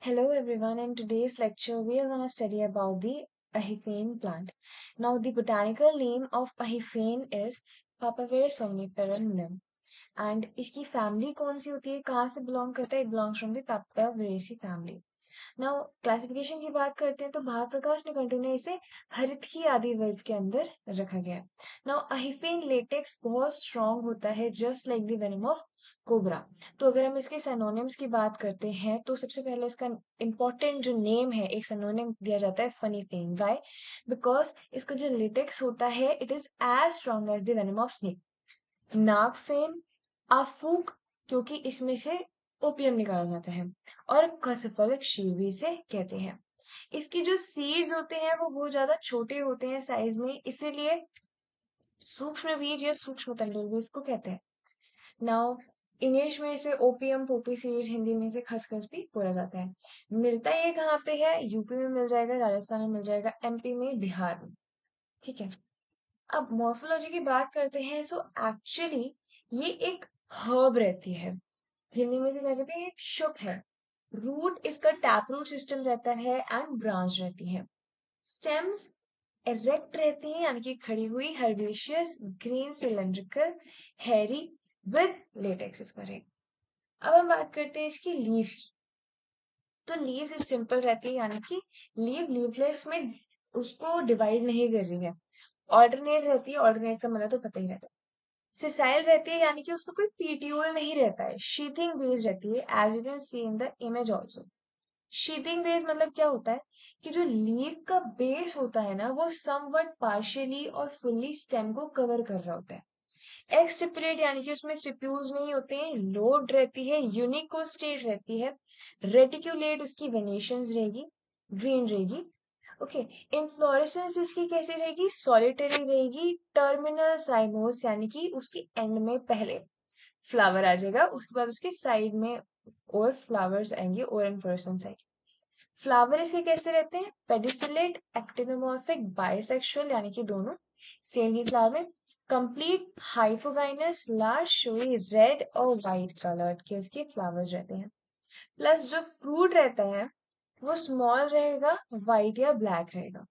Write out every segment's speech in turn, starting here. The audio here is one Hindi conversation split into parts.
Hello everyone, in today's lecture we are going to study about the ahifane plant. Now the botanical name of ahifane is Papaver somniferum lim. And इसकी फैमिली कौन सी होती है, कहाँ से बिलोंग करता है? It belongs from the Papaveraceae family. Now classification की बात करते हैं तो भारप्रकाश निघंटु ने इसे हरितकी आदि वर्ग के अंदर रखा गया है. नाउ अहिफेन लेटेक्स बहुत स्ट्रॉन्ग होता है, just like the venom of cobra. तो अगर हम इसके सिनोनिम्स की बात करते हैं तो सबसे पहले इसका इंपॉर्टेंट जो नेम है, एक सिनोनिम दिया जाता है फनीफेन. व्हाई? बिकॉज इसका जो लेटेक्स होता है it is as strong as the venom of snake. नागफेन, आफूक, क्योंकि इसमें से ओपियम निकाला जाता है. और कसफलक शील भी इसे कहते हैं. इसकी जो सीड्स होते हैं वो बहुत ज्यादा छोटे होते हैं साइज में, इसीलिए सूक्ष्म बीज या सूक्ष्म तंडुल भी इसको कहते हैं. नाउ इंग्लिश में इसे ओपियम पोपी सीड्स, हिंदी में इसे खसखस भी बोला जाता है. मिलता ये कहाँ पे है? यूपी में मिल जाएगा, राजस्थान में मिल जाएगा, एमपी में, बिहार में. ठीक है. अब मॉर्फोलॉजी की बात करते हैं. सो एक्चुअली ये एक हर्ब रहती है. हिंदी में से क्या कहते हैं? एक शुक है. रूट इसका टैप रूट सिस्टम रहता है एंड ब्रांच रहती है. स्टेम्स इरेक्ट रहती हैं, यानी कि खड़ी हुई, herbaceous, green, cylindrical, Harry, with latex इसका रिंग. अब हम बात करते हैं इसकी लीव्स की. तो लीव्स इस सिंपल रहती है, यानी कि लीवलेट्स में उसको डिवाइड नहीं कर रही है. ऑल्टरनेट रहती है. ऑल्टरनेट का मतलब तो पता ही रहता है. सिसाइल रहती है, यानी कि उसको कोई पीट्यूल नहीं रहता है. शीथिंग बेस रहती है, as you can see in the image also. Sheathing base मतलब क्या होता है कि जो लीफ का बेस होता है ना, वो समवट पार्शियली और फुल्ली स्टेम को कवर कर रहा होता है. एक्स स्टिपुलेट, यानी कि उसमें स्टिप्यूल्स नहीं होते हैं. लोड रहती है, यूनिकोस्टेट रहती है. रेटिक्यूलेट उसकी वेनेशंस रहेगी, ग्रीन रहेगी. ओके. इनफ्लोरेसेंस इसकी कैसी रहेगी? सॉलिटरी रहेगी. टर्मिनल साइमोस, यानी कि उसकी एंड में पहले फ्लावर आ जाएगा, उसके बाद उसके साइड में और फ्लावर्स आएंगे और इनफ्लोरेसेंस आएगी. फ्लावर इसके कैसे रहते हैं? पेडिसिलेट, एक्टिनोमॉर्फिक, बाइसेक्सुअल, यानी कि दोनों सेम ही फ्लावर में. Complete hypogynous, large showy red और व्हाइट कलर के उसके फ्लावर्स रहते हैं. प्लस जो फ्रूट रहता है वो स्मॉल रहेगा, व्हाइट या ब्लैक रहेगा.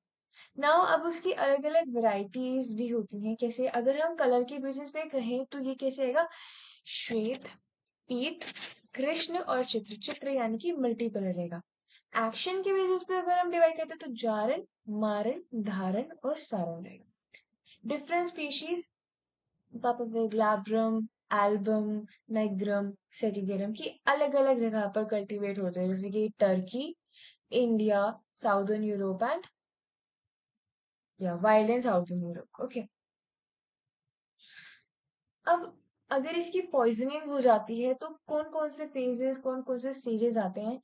नाउ अब उसकी अलग अलग वेराइटीज भी होती हैं. कैसे? अगर हम कलर के बेसिस पे कहें तो ये कैसे आएगा? श्वेत, पीत, कृष्ण और चित्र. चित्र यानी कि मल्टी कलर रहेगा. एक्शन के बेसिस पे अगर हम डिवाइड करते हैं तो जारन, मारन, धारन और सारन रहेगा. Different species Papaver glabrum, album, nigrum, setigerum की अलग अलग जगह पर कल्टीवेट होते हैं, जैसे कि Turkey, India, southern Europe and या wild and southern Europe. Okay. अब अगर इसकी पॉइजनिंग हो जाती है तो कौन कौन से फेजेस, कौन कौन से स्टेजेस आते हैं?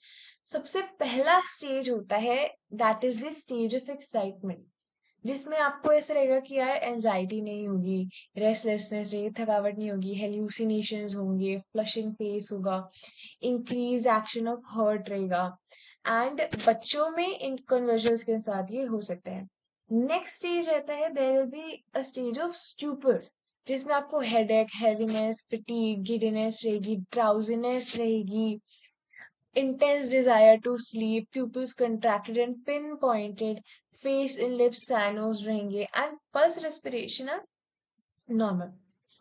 सबसे पहला स्टेज होता है, that is the stage of excitement, जिसमें आपको ऐसा रहेगा कि यार एंजाइटी नहीं होगी, रेस्टलेसनेस रहेगी, थकावट नहीं होगी, हेल्यूसिनेशंस होंगे, फ्लशिंग फेस होगा, इंक्रीज एक्शन ऑफ हर्ट रहेगा. एंड बच्चों में इन कन्वर्जन्स के साथ ये हो सकता है. नेक्स्ट स्टेज रहता है, there will be a stage of stupor, जिसमें आपको हेडेक, हैवीनेस, फटीग, गिडीनेस रहेगी, ड्राउजीनेस रहेगी, intense desire to sleep, pupils contracted and pinpointed, face and lips sanos रहेंगे, and pulse respiration are normal.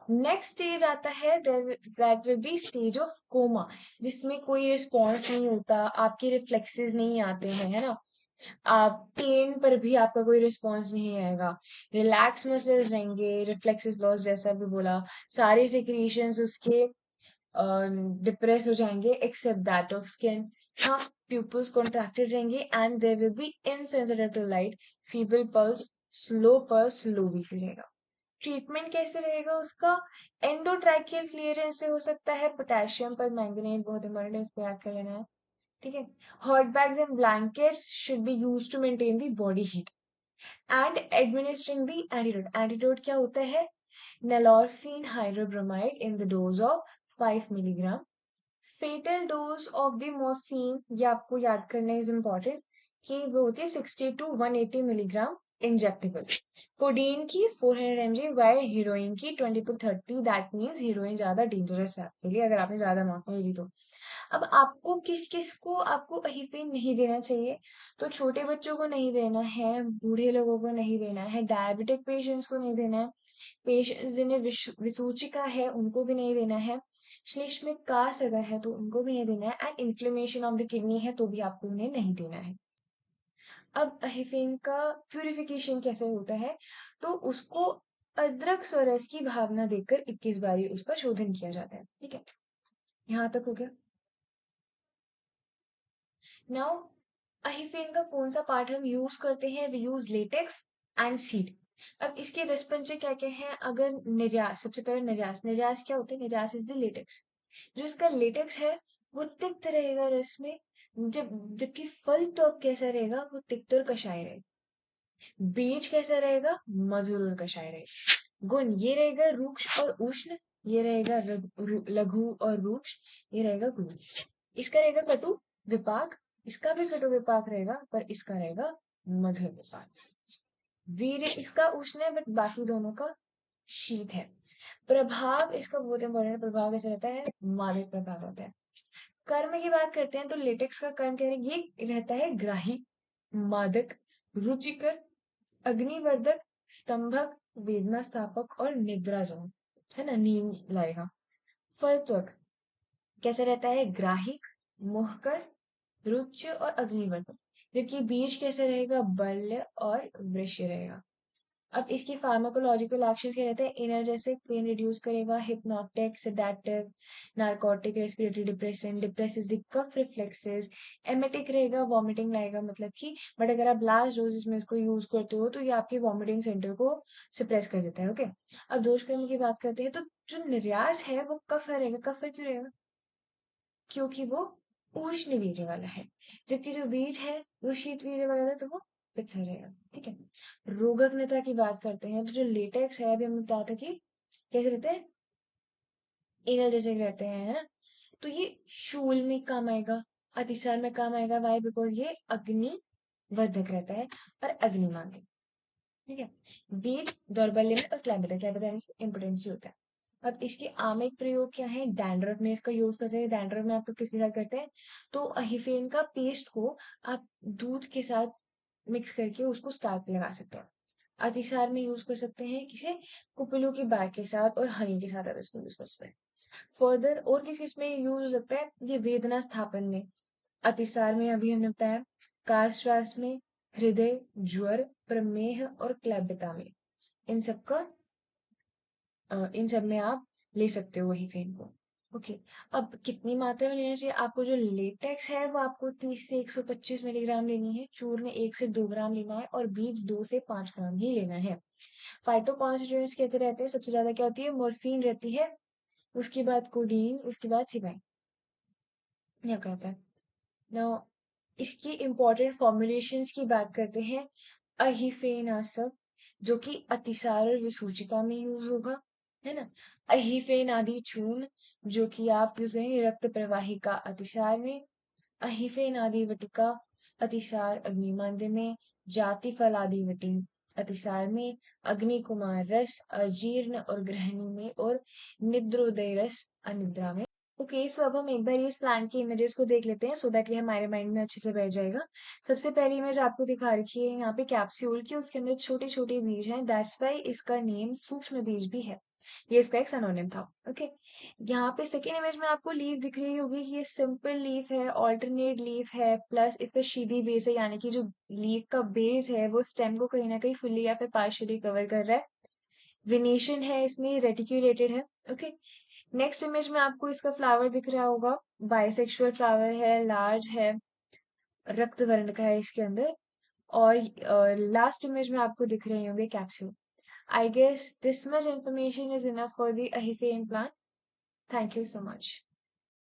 Next stage आता है, that will be stage of coma, जिसमें कोई रिस्पॉन्स नहीं होता, आपके रिफ्लेक्सेस नहीं आते हैं, है ना. आप पेन पर भी आपका कोई रिस्पॉन्स नहीं आएगा. रिलैक्स मसल्स रहेंगे, रिफ्लेक्सेस लॉस जैसा भी बोला, सारे सिक्रीशंस उसके डिप्रेस हो जाएंगे एक्सेप्ट दैट ऑफ स्किन. हाँ, प्यूपल्स कॉन्ट्रैक्टेड रहेंगे and there will be insensitive to light, feeble pulse, low BP रहेगा. ट्रीटमेंट कैसे रहेगा उसका? एंडोट्रैकियल क्लियरेंस से हो सकता है. पोटेशियम पर मैंगनीज बहुत इंपॉर्टेंट है, इसको याद कर लेना है. ठीक है. Hot bags and blankets should be use to maintain the body heat. And administering the antidote. Antidote क्या होता है? Nalorphine hydrobromide in the dose of 5 milligram. Fatal dose of the morphine, ये आपको याद करना इज इम्पोर्टेंट, कि वो होती है 60 to 180 मिलीग्राम इंजेक्टेबल। कोडीन की 400 mg वाई हीरोइन की 20 to 30, दैट मीन्स हीरोइन ज्यादा डेंजरस है आपके लिए अगर आपने ज्यादा मात्रा में ली तो। अब आपको किस किस को आपको अहीफेन नहीं देना चाहिए, तो छोटे बच्चों को नहीं देना है, बूढ़े लोगों को नहीं देना है, डायबिटिक पेशेंट्स को नहीं देना है, पेशेंट्स जिन्हें विसूचिका है उनको भी नहीं देना है, श्लेष्मिक कास अगर है तो उनको भी नहीं देना है, and inflammation of the kidney है तो भी आपको उन्हें नहीं देना है। अब अहीफेन का प्यूरिफिकेशन कैसे होता है, तो उसको अदरक स्वरस की भावना देकर 21 बारी उसका शोधन किया जाता है। ठीक है, यहाँ तक हो गया। नाउ अहीफेन का कौन सा पार्ट हम यूज करते हैं, we use latex and seed. अब इसके रसपंचे क्या क्या है, अगर निर्यास, सबसे पहले निर्यास, निर्यास क्या होता है, निर्यास इज द लेटेक्स। जो इसका लेटेक्स है वो तिक्त रहेगा रस में, जबकि फल त्वक कैसा रहेगा, वो तिक्त और कषाय रहेगा। बीज कैसा रहेगा, मधुर और कषाय रहेगा। गुण ये रहेगा रूक्ष और उष्ण, ये रहेगा लघु और रूक्ष, ये रहेगा गुरु। इसका रहेगा कटु विपाक, इसका भी कटु विपाक रहेगा, पर इसका रहेगा मधुर विपाक। वीर्य इसका उष्ण है, बट बाकी दोनों का शीत है। प्रभाव इसका बहुत इंपॉर्टेंट, प्रभाव कैसे रहता है, मादक प्रभाव रहता है। कर्म की बात करते हैं तो लेटेक्स का कर्म कह रहे हैं, ये रहता है ग्राही, मादक, रुचिकर, अग्निवर्धक, स्तंभक, वेदना स्थापक और निद्रा जन, है ना, नींद लाएगा। फल त्वक कैसे रहता है, ग्राहिक, मोहकर, रुच्य और अग्निवर्धक, जबकि बीज कैसे रहेगा, बल्य और वृश्य रहेगा। अब इसकी फार्माकोलॉजिकल एक्शंस क्या रहते हैं, एनर्जेसिक, पेन रिड्यूस करेगा, hypnotic, sedative, narcotic, respiratory depression, depresses the cough reflexes, emetic रहेगा, वॉमिटिंग लाएगा, मतलब कि, बट अगर आप लास्ट डोजेस में इसको यूज करते हो तो ये आपके वॉमिटिंग सेंटर को सप्रेस कर देता है। ओके, अब दोष कर्म की बात करते हैं तो जो निर्यास है वो कफ रहेगा, कफ क्यों रहेगा, क्योंकि वो उष्ण वीर्य वाला है, जबकि जो बीज है वो शीत वीर्य वाला है तो वो पित्थल रहेगा। ठीक है, रोगग्नता की बात करते हैं तो जो लेटेक्स है, अभी हमने बताया था कि कैसे रहते हैं, एनर्जेटिक रहते हैं, है ना, तो ये शूल में काम आएगा, अतिसार में काम आएगा, वाई बिकॉज ये अग्नि वर्धक रहता है और अग्निमान है। ठीक है, बीज दौर्बल्य में और क्लैमिटा, क्लैमिटा इम्पोर्टेंसी होता है। अब इसके आमिक प्रयोग क्या है, डैंड्रफ में इसका यूज करते हैं, डैंड्रफ में आप लोग किसके साथ करते हैं, तो अहिफेन का पेस्ट को आप दूध के साथ मिक्स करके उसको स्काल्प पे लगा सकते हैं। अतिसार में यूज कर सकते हैं किसे, कुपिलों की बार के साथ और हनी के साथ आप इसको यूज कर सकते हैं। फर्दर और किस किस में यूज हो सकता है, ये वेदना स्थापन में, अतिसार में अभी हमने बताया, काश श्वास में, हृदय, ज्वर, प्रमेह और क्लैबिता में, इन सब का इन सब में आप ले सकते हो वही फेन को। ओके, अब कितनी मात्रा में लेना चाहिए आपको, जो लेटेक्स है वो आपको 30 से 125 मिलीग्राम लेनी है, चूर्ण 1 से 2 ग्राम लेना है और बीज 2 से 5 ग्राम ही लेना है। फाइटोकॉन्स्टिट्यूएंट्स कहते रहते हैं, सबसे ज्यादा क्या होती है, मोर्फिन रहती है, उसके बाद कोडीन, उसके बाद सिपाइन, यह कहता है। नाउ इसकी इंपॉर्टेंट फॉर्मुलेशंस की बात करते हैं, अहिफेनासक जो कि अतिसार और विसूचिका में यूज होगा, है ना, अहिफेन आदि चूर्ण जो कि आप यूज करेंगे रक्त प्रवाहिका अतिसार में, अहिफेन आदि वटिका अतिसार अग्निमांद्य में, जाति फल आदि वटी अतिसार में, अग्नि कुमार रस अजीर्ण और ग्रहणी में, और निद्रोदय रस अनिद्रा में। ओके, सो अब हम एक बार इस प्लांट की इमेजेस को देख लेते हैं सो दैट ये हमारे माइंड में अच्छे से बैठ जाएगा। सबसे पहली इमेज आपको दिखा रखी है यहाँ पे कैप्सूल की, उसके अंदर छोटे छोटे बीज हैं, दैट्स वाई इसका नेम सूक्ष्म बीज भी है, ये इसका एक सिनोनिम था। ओके, यहाँ पे सेकेंड इमेज में आपको लीफ दिख रही होगी कि ये सिंपल लीफ है, ऑल्टरनेट लीफ है, प्लस इसका शीधी बेस है, यानी कि जो लीफ का बेस है वो स्टेम को कहीं ना कहीं फुल्ली या फिर पार्शियली कवर कर रहा है। विनेशन है इसमें, रेटिक्यूलेटेड है। ओके, नेक्स्ट इमेज में आपको इसका फ्लावर दिख रहा होगा, बाइसेक्सुअल फ्लावर है, लार्ज है, रक्त वर्ण का है इसके अंदर, और लास्ट इमेज में आपको दिख रहे होंगे capsule. I guess this much information is enough for the अहिफेन plant. Thank you so much.